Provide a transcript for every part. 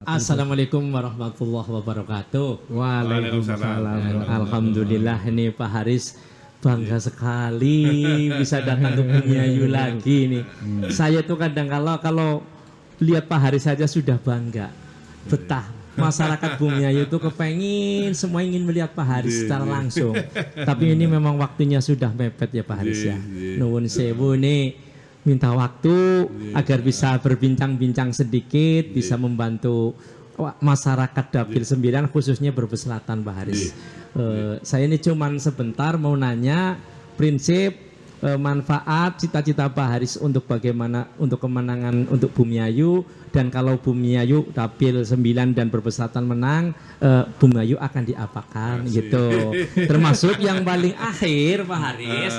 Assalamualaikum warahmatullahi wabarakatuh. Waalaikumsalam. Alhamdulillah ini Pak Haris bangga sekali bisa datang ke Bumiayu lagi nih. Saya tuh kadang kalau lihat Pak Haris saja sudah bangga, betah. Masyarakat Bumiayu itu kepengin semua ingin melihat Pak Haris secara langsung. Tapi ini memang waktunya sudah mepet ya Pak Haris ya. Nuwun sewu nih. Minta waktu agar bisa berbincang-bincang sedikit, bisa membantu masyarakat Dapil 9 khususnya Brebes Selatan, Pak Haris. Saya ini cuman sebentar mau nanya prinsip, manfaat, cita-cita Pak Haris untuk bagaimana untuk kemenangan untuk Bumiayu, dan kalau Bumiayu Dapil 9 dan Brebes Selatan menang, Bumiayu akan diapakan gitu. Termasuk yang paling akhir Pak Haris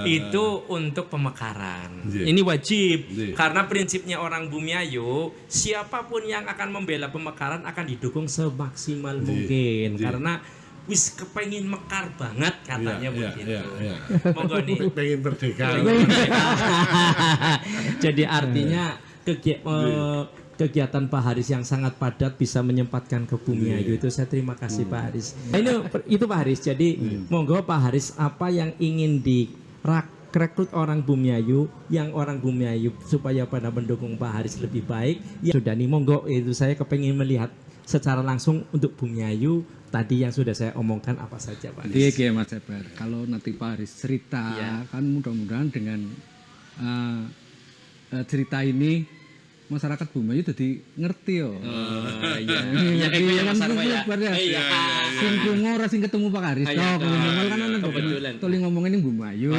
itu untuk pemekaran. Ini wajib karena prinsipnya orang Bumiayu, siapapun yang akan membela pemekaran akan didukung semaksimal mungkin karena wis kepengen mekar banget katanya begitu. Monggo nih. Pengen merdeka. Jadi artinya kegiatan Pak Haris yang sangat padat bisa menyempatkan ke Bumiayu itu saya terima kasih Pak Haris. Nah, itu Pak Haris. Jadi monggo Pak Haris, apa yang ingin direkrut orang Bumiayu, yang orang Bumiayu supaya pada mendukung Pak Haris lebih baik. Ya sudah nih monggo, itu saya kepengen melihat secara langsung untuk Bumiayu. Tadi yang sudah saya omongkan apa saja Pak Haris? Iya Mas Eber, kalau nanti Pak Haris cerita kan mudah-mudahan dengan cerita ini masyarakat Bumiayu jadi ngerti yo. Iya kayak Mas Arfa ya. Iya. Sing krungu ora sing ketemu Pak Haris tok. Minimal kan ana kebetulan. Toli ngomongin ning Bumiayu.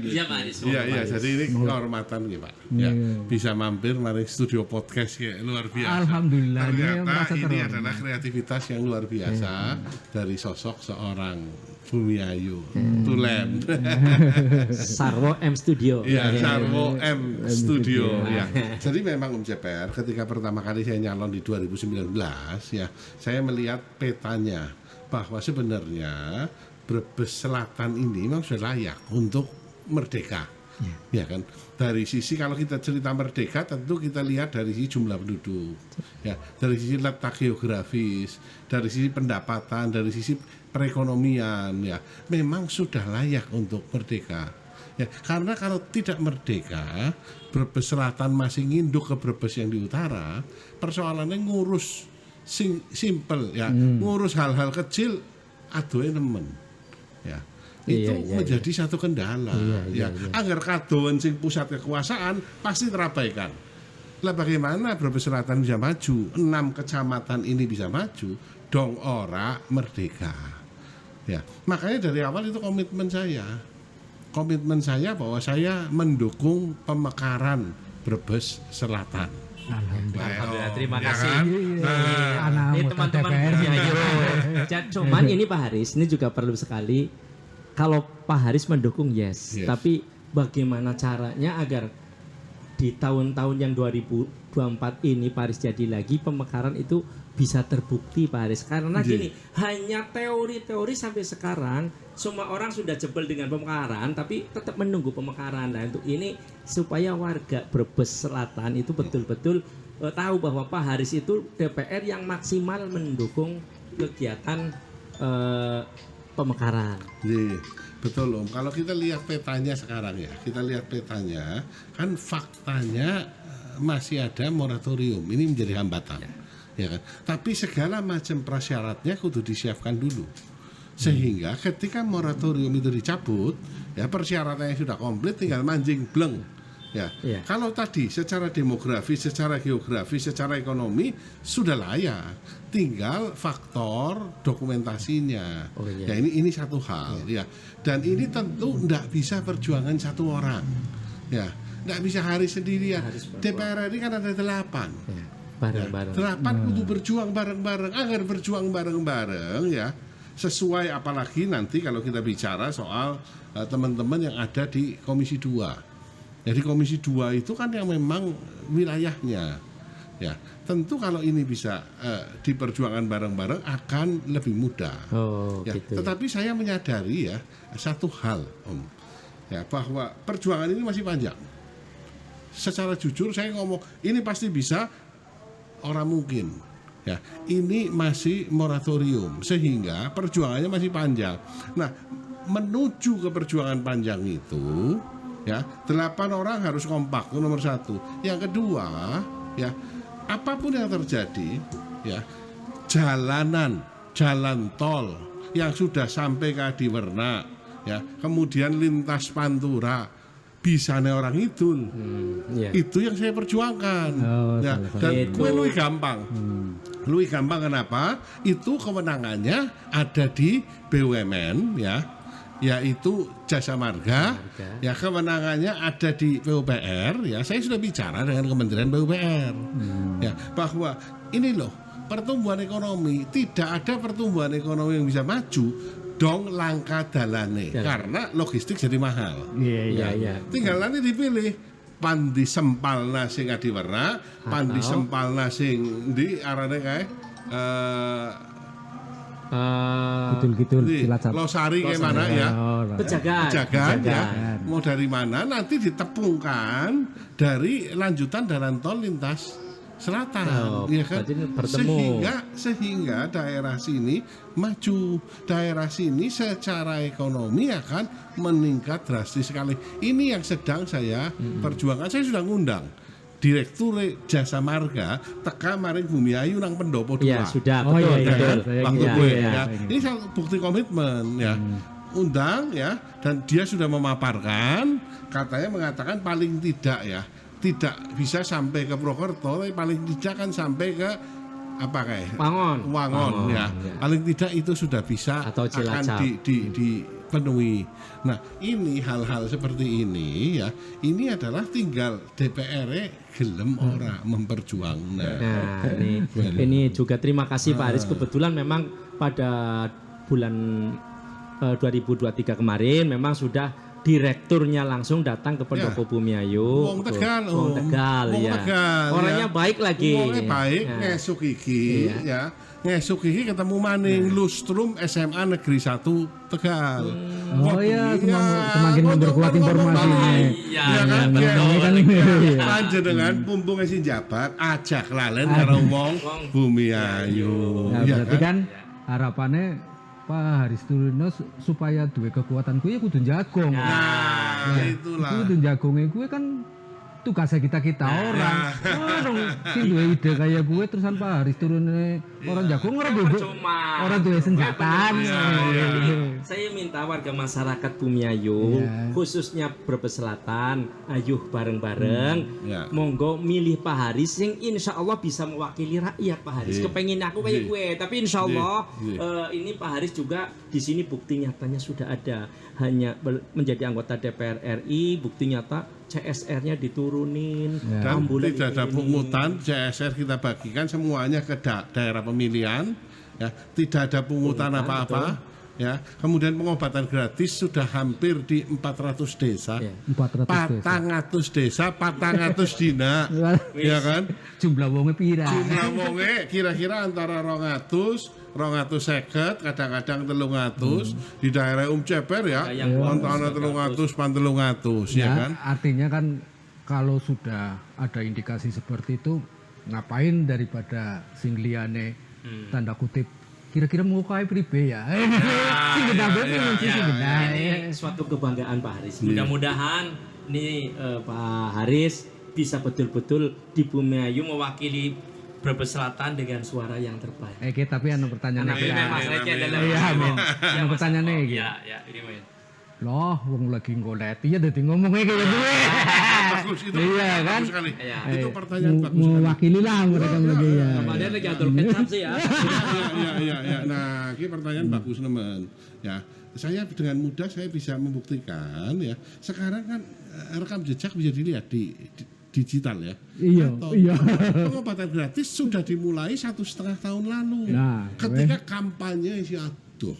Iya Pak Haris. Iya, jadi ini kehormatan nih Pak. Ya, bisa mampir mari studio podcast ya, luar biasa. Alhamdulillah. Ternyata ini adalah kreativitas yang luar biasa dari sosok seorang Bumiayu, Tulen. Sarwo M Studio. Iya, Sarwo M Studio. Ya. Jadi memang CPR ketika pertama kali saya nyalon di 2019 ya, saya melihat petanya bahwa sebenarnya Brebes Selatan ini memang sudah layak untuk merdeka. Ya kan, dari sisi kalau kita cerita merdeka tentu kita lihat dari sisi jumlah penduduk, ya, dari sisi letak geografis, dari sisi pendapatan, dari sisi perekonomian, ya, memang sudah layak untuk merdeka. Ya, karena kalau tidak merdeka, Brebes Selatan masih nginduk ke Brebes yang di utara, persoalannya ngurus simple, ya, ngurus hal-hal kecil, aduh nemen, ya. Itu menjadi satu kendala agar kadoan sing pusat kekuasaan pasti terabaikan. Lah bagaimana Brebes Selatan bisa maju, 6 kecamatan ini bisa maju, dong ora merdeka. Ya, makanya dari awal itu komitmen saya bahwa saya mendukung pemekaran Brebes Selatan. Alhamdulillah, terima kasih. Kan? Ini teman-teman Bumiayu. Cuman ini Pak Haris, ini juga perlu sekali. Kalau Pak Haris mendukung yes, tapi bagaimana caranya agar di tahun-tahun yang 2024 ini Pak Haris jadi lagi pemekaran itu bisa terbukti Pak Haris. Karena gini, hanya teori-teori sampai sekarang semua orang sudah jebol dengan pemekaran tapi tetap menunggu pemekaran. Nah untuk ini supaya warga Brebes Selatan itu betul-betul tahu bahwa Pak Haris itu DPR yang maksimal mendukung kegiatan pemekaran. Betul Om. Kalau kita lihat petanya sekarang ya, kan faktanya masih ada moratorium. Ini menjadi hambatan, ya kan. Tapi segala macam prasyaratnya kudu disiapkan dulu, sehingga ketika moratorium itu dicabut, ya persyaratannya sudah komplit, tinggal manjing bleng. Ya. Kalau tadi secara demografi, secara geografi, secara ekonomi sudah layak, tinggal faktor dokumentasinya. Ya ini satu hal, ya. Dan ini tentu tidak bisa perjuangan satu orang, ya. Tidak bisa Haris sendirian. DPR ini kan ada 8. Bareng-bareng. 8 kudu berjuang bareng-bareng, agar berjuang bareng-bareng, ya. Sesuai apalagi nanti kalau kita bicara soal teman-teman yang ada di Komisi 2. Jadi Komisi 2 itu kan yang memang wilayahnya, ya. Tentu kalau ini bisa diperjuangkan bareng-bareng akan lebih mudah. Gitu. Tetapi saya menyadari ya satu hal, Om, ya, bahwa perjuangan ini masih panjang. Secara jujur saya ngomong ini pasti bisa orang mungkin. Ya, ini masih moratorium sehingga perjuangannya masih panjang. Nah, menuju ke perjuangan panjang itu, ya 8 orang harus kompak, itu nomor 1. Yang kedua, ya apapun yang terjadi, ya jalan tol yang sudah sampai ke Adiwerna, ya kemudian lintas Pantura, bisanya orang Idul, itu yang saya perjuangkan. Ya, dan kue lebih gampang. Lebih gampang kenapa? Itu kewenangannya ada di BUMN, ya, yaitu Jasa Marga. Ya kewenangannya ada di PUPR. Ya saya sudah bicara dengan Kementerian PUPR, ya bahwa ini loh pertumbuhan ekonomi, tidak ada pertumbuhan ekonomi yang bisa maju dong langka dalane karena logistik jadi mahal. Iya. Tinggal nanti dipilih pandi sempalna sing Adiwerna, pandi sempalna sing di arane kae Gitu Cilacap. Losari kayak mana ya? Pejagan ya. Mau dari mana nanti ditepungkan dari lanjutan jalan tol lintas selatan, ya kan? Sehingga daerah sini maju, daerah sini secara ekonomi akan meningkat drastis sekali. Ini yang sedang saya perjuangkan. Saya sudah ngundang Direktur Jasa Marga teka maring Bumi Ayu nang Pendopo 2. Ya sudah, betul. Waktu gue ya. Ini satu bukti komitmen ya. Undang ya, dan dia sudah memaparkan, katanya mengatakan paling tidak ya, tidak bisa sampai ke Purwokerto, tapi paling tidak kan sampai ke apa kayak Wangon ya. Paling tidak itu sudah bisa atau akan dipenuhi. Nah, ini hal-hal seperti ini ya, ini adalah tinggal DPR gelem ora memperjuang. Nah, ini juga terima kasih Pak Haris, kebetulan memang pada bulan 2023 kemarin memang sudah direkturnya langsung datang ke Pendopo Bumi Ayu. Wong Tegal, ya. Orangnya baik lagi. Orangnya baik, ngesuk iki ya. Ngesuk iki ketemu maning Lustrum SMA Negeri 1 Tegal. Oh iya, semakin memperkuat informasinya. Iya kan, panjenengan mumpung sing jabat ajak lalen karo wong Bumi Ayu. Ya berarti kan harapannya Pak Haris Turino supaya duwe kekuatan kuwi kudu jagong. Nah, itulah. Kudu jagongnya kuwi kan tugasnya kita orang. Orang sing duwe ide kayak gue terusan Pak Haris Turino orang jagong orang duwe senjata. Saya minta warga masyarakat Bumi Ayu, khususnya Brebes Selatan, ayuh bareng-bareng, monggo milih Pak Haris yang insya Allah bisa mewakili rakyat. Pak Haris kepengen aku kayak gue, tapi insya Allah ini Pak Haris juga di sini bukti nyatanya sudah ada, hanya menjadi anggota DPR RI, bukti nyata CSR-nya diturunin, dan tidak ada pungutan. CSR kita bagikan semuanya ke daerah pemilihan, ya tidak ada pungutan apa-apa. Ya, kemudian pengobatan gratis sudah hampir di 400 desa, 400 desa, 400 dina, ya kan? Jumlah wonge pira? Jumlah wonge kira-kira antara 250, kadang-kadang 300 di daerah Ceper ya, antara 300, 300, ya kan? Artinya kan kalau sudah ada indikasi seperti itu, ngapain daripada sing liyane tanda kutip kira-kira mau kayak pribe ya. Ini suatu kebanggaan Pak Haris. Mudah-mudahan nih Pak Haris bisa betul-betul di Bumi Ayu mewakili Brebes Selatan dengan suara yang terbaik. Tapi anu pertanyaan iki. Mas Reki adalah anu pertanyaan iki. Ya, ini main. Loh, wong lagi goleti ya dadi ngomongnya kayak gue. Bagus itu. Iya kan? Bagus sekali. Itu pertanyaan bagus. Mewakili lah mereka lagi ya. Kemudian lagi atur kecap sih ya. Iya. Nah, ini pertanyaan bagus teman. Ya, saya dengan mudah saya bisa membuktikan ya. Sekarang kan rekam jejak bisa dilihat di digital ya. Iya. Pengobatan gratis sudah dimulai 1,5 tahun lalu. Nah, ketika kampanye si aduh.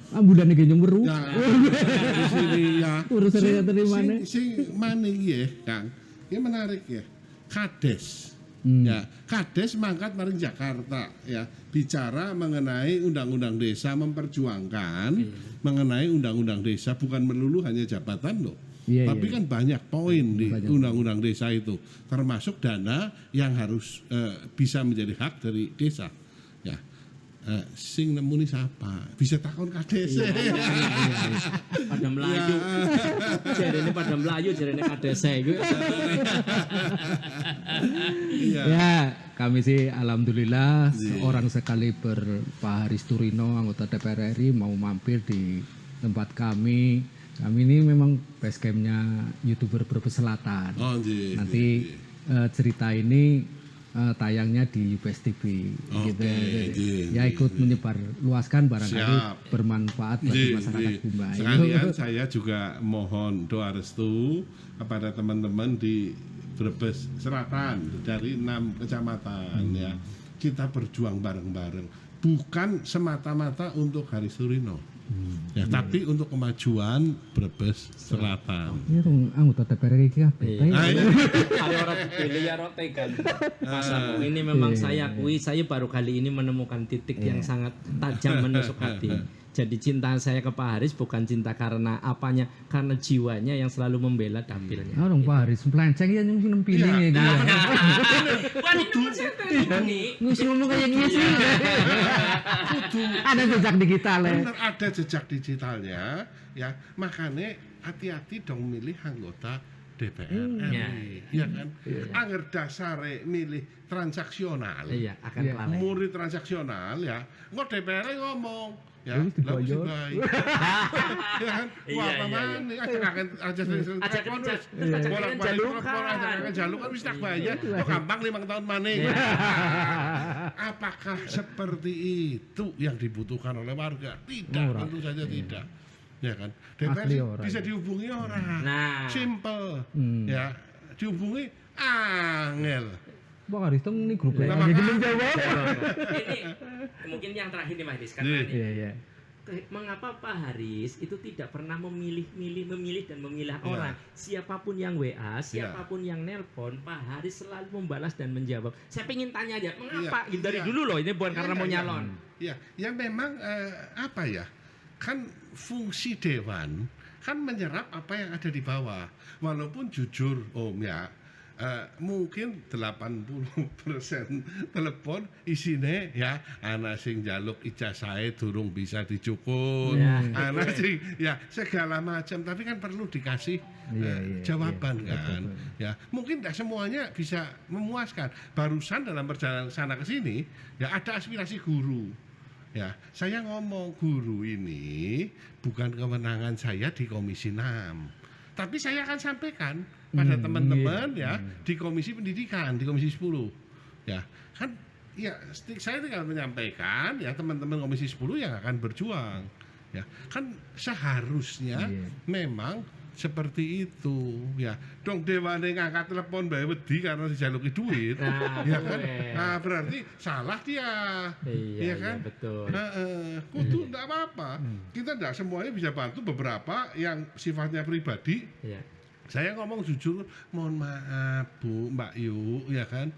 Ambulan iki nyemberu. Ya, di sini ya. Urusannya terima nih. Sing maning ya, Kang. Ini menarik ya. Kades. Ya, Kades mangkat maring Jakarta ya, bicara mengenai undang-undang desa, memperjuangkan mengenai undang-undang desa, bukan melulu hanya jabatan loh. Iya, Tapi kan banyak poin di undang-undang desa itu, termasuk dana yang harus bisa menjadi hak dari desa. Ya. Sing nemuni siapa? Bisa takon kades. Pada Melayu. Jarene pada Melayu, jarene kadese iku. Ya, kami sih alhamdulillah seorang sekaliber Pak Haris Turino anggota DPR RI mau mampir di tempat kami. Kami ini memang base campnya YouTuber Brebes Selatan. Oh, nggih. Nanti cerita ini tayangnya di UPS TV gitu. Ya ikut menyebar luaskan barangkali bermanfaat bagi masyarakat Bumbayu. Sekalian saya juga mohon doa restu kepada teman-teman di Brebes Selatan dari 6 kecamatan ya. Kita berjuang bareng-bareng, bukan semata-mata untuk Haris Turino. Ya, tapi untuk kemajuan Brebes Selatan. Ini rung anggota DPR RI kabeh. Ada orang dipilih ya rotekan. Pasar ini memang saya akui, saya baru kali ini menemukan titik yang sangat tajam menusuk hati. Jadi cinta saya ke Pak Haris bukan cinta karena apanya, karena jiwanya yang selalu membela dapilnya. Orang Pak Haris melenceng ya yang nempiling ya gitu. Ngusung ngomong kayak gini sih. Ada jejak digital ya. Bener, ada jejak digitalnya ya. Makanya hati-hati dong milih anggota DPR RI. Ya kan? Angger dasare milih transaksional. Iya, akan lalai. Murid transaksional ya. Engko DPR ngomong ya, lah wis baik. Ya kan? Wah, paman aja jalukan wis tak bayar. Kok gampang 5 tahun maneh. Apakah seperti itu yang dibutuhkan oleh warga? Tidak, tentu saja tidak. Ya kan? DPR bisa dihubungi orang. Nah, Simple. Ya, dihubungi angel. Pak Haris tuh ini grup Nah, jadi menjawab. ini mungkin yang terakhir nih Mas Haris, karena ini mengapa Pak Haris itu tidak pernah memilih dan memilah orang. Siapapun yang WA, siapapun yang nelpon, Pak Haris selalu membalas dan menjawab. Saya pengen tanya aja, mengapa? Dari dulu loh, ini bukan karena mau nyalon. Ya, yang memang apa ya? Kan fungsi dewan kan menyerap apa yang ada di bawah. Walaupun jujur Om ya, mungkin 80% telepon isine ya anak sing jaluk ijazahe durung bisa dicukur, anak sing ya segala macam, tapi kan perlu dikasih jawaban kan. Ya, mungkin tidak semuanya bisa memuaskan. Barusan dalam perjalanan sana ke sini ya ada aspirasi guru. Ya, saya ngomong guru ini bukan kewenangan saya di Komisi 6. Tapi saya akan sampaikan pada teman-teman ya di Komisi Pendidikan, di Komisi 10. Ya, kan ya saya tinggal menyampaikan ya teman-teman Komisi 10 yang akan berjuang. Ya, kan seharusnya memang seperti itu ya. Dong dewane ngangkat telepon bae wedi karena dijaluki duit. Ya kan? Nah, berarti salah dia. Iya kan? Betul. Kudu enggak apa-apa. Kita enggak semuanya bisa bantu, beberapa yang sifatnya pribadi. Saya ngomong jujur, mohon maaf Bu, Mbak Yu, ya kan?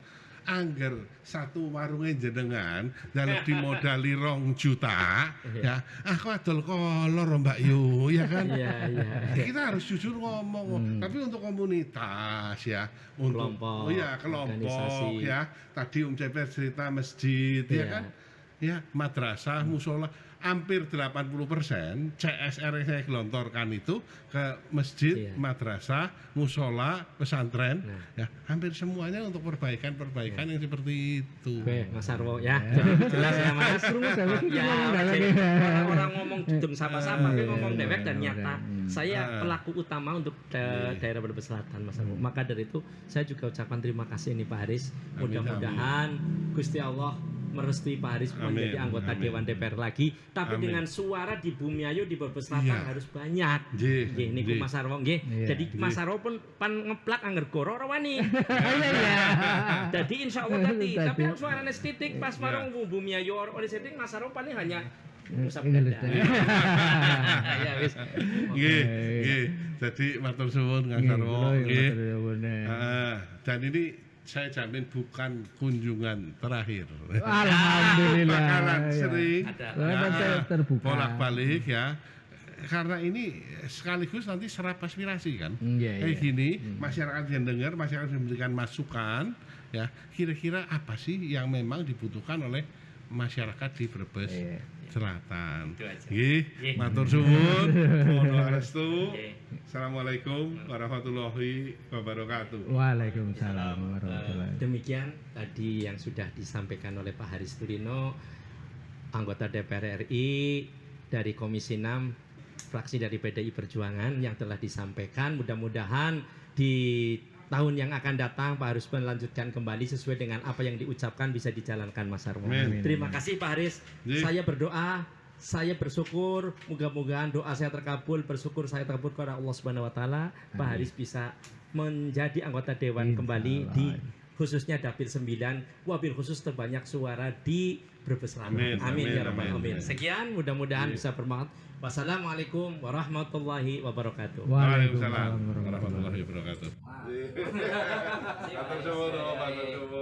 Angger satu warungnya jenengan dalam dimodali 2 juta ya, aku adol kolor Mbak Yu, ya kan? Kita harus jujur ngomong. Tapi untuk komunitas ya, untuk kelompok ya. Tadi Ceper cerita masjid ya kan? Ya, madrasah, musola, hampir 80% CSR yang saya gelontorkan itu ke masjid, madrasah, musola, pesantren, ya hampir semuanya untuk perbaikan yang seperti itu. Oke, Mas Arwo ya, jelas ya Mas. Orang ngomong dudung sama-sama, tapi ngomong dewek dan nyata. Saya pelaku utama untuk daerah Brebes Selatan, Mas Arwo. Maka dari itu saya juga ucapkan terima kasih nih Pak Haris. Mudah-mudahan Gusti Allah merestui Pak Haris menjadi anggota Dewan DPR lagi, tapi dengan suara di Bumiayu di Brebes Selatan harus banyak. Nggih niku Mas Arwo nggih. Jadi Mas Arwo pun pan ngeplak angger goro ora wani. Jadi insyaallah tadi, tapi suarane setitik pas marang Bumiayu ora setitik Mas Arwo paling hanya usap dada. Ya wis. Nggih. Jadi matur suwun Kang Sarwo nggih. Dan ini saya jamin bukan kunjungan terakhir. Alhamdulillah. Bakalan sering terbuka. bolak-balik ya. karena ini sekaligus nanti serap aspirasi kan. Iya, Kayak iya. gini, masyarakat yang dengar, masyarakat yang memberikan masukan, ya kira-kira apa sih yang memang dibutuhkan oleh masyarakat di Brebes Iya. Selatan. Itu aja. Nggih, Nggih. matur suwun, mohon doa restu. Nggih. Assalamualaikum warahmatullahi wabarakatuh. Waalaikumsalam warahmatullahi. Demikian tadi yang sudah disampaikan oleh Pak Haris Turino, anggota DPR RI dari Komisi 6 fraksi dari PDI Perjuangan yang telah disampaikan. Mudah-mudahan di tahun yang akan datang Pak Haris melanjutkan kembali sesuai dengan apa yang diucapkan bisa dijalankan Mas Arwo. Amin. Terima kasih Pak Haris. Nggih. Saya berdoa, saya bersyukur, mudah-mudahan doa saya terkabul, bersyukur saya terkabul kepada Allah Subhanahu wa taala. Pak Haris bisa menjadi anggota dewan kembali di khususnya Dapil 9, wabil khusus terbanyak suara di Brebes Selatan. Amin, Ya Rabbal amin. Alamin. Sekian, mudah-mudahan bisa bermanfaat. Wassalamualaikum warahmatullahi wabarakatuh. Waalaikumsalam warahmatullahi wabarakatuh. Matur suwun, matur suwun.